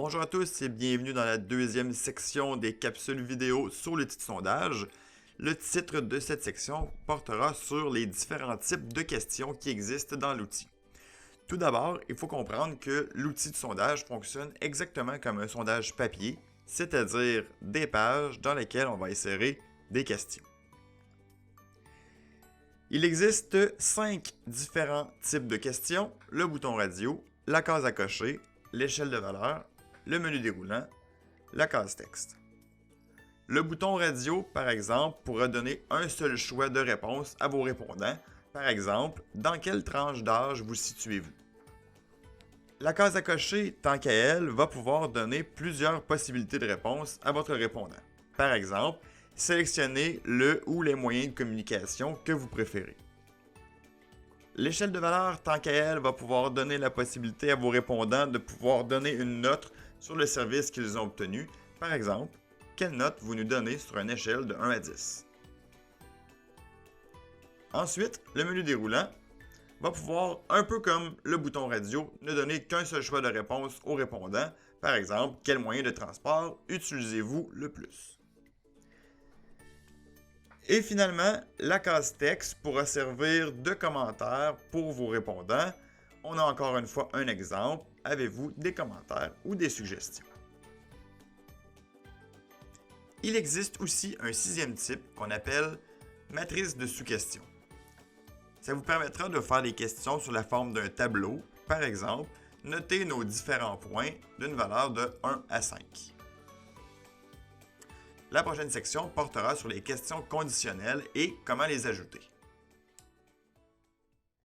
Bonjour à tous et bienvenue dans la deuxième section des capsules vidéo sur l'outil de sondage. Le titre de cette section portera sur les différents types de questions qui existent dans l'outil. Tout d'abord, il faut comprendre que l'outil de sondage fonctionne exactement comme un sondage papier, c'est-à-dire des pages dans lesquelles on va insérer des questions. Il existe 5 différents types de questions: le bouton radio, la case à cocher, l'échelle de valeur, le menu déroulant, la case texte. Le bouton radio, par exemple, pourra donner un seul choix de réponse à vos répondants. Par exemple, dans quelle tranche d'âge vous situez-vous? La case à cocher, tant qu'à elle, va pouvoir donner plusieurs possibilités de réponse à votre répondant. Par exemple, sélectionnez le ou les moyens de communication que vous préférez. L'échelle de valeur, tant qu'à elle, va pouvoir donner la possibilité à vos répondants de pouvoir donner une note sur le service qu'ils ont obtenu. Par exemple, quelle note vous nous donnez sur une échelle de 1 à 10? Ensuite, le menu déroulant va pouvoir, un peu comme le bouton radio, ne donner qu'un seul choix de réponse aux répondants. Par exemple, quel moyen de transport utilisez-vous le plus? Et finalement, la case texte pourra servir de commentaire pour vos répondants. On a encore une fois un exemple. Avez-vous des commentaires ou des suggestions? Il existe aussi un sixième type qu'on appelle matrice de sous-questions. Ça vous permettra de faire des questions sous la forme d'un tableau. Par exemple, notez nos différents points d'une valeur de 1 à 5. La prochaine section portera sur les questions conditionnelles et comment les ajouter.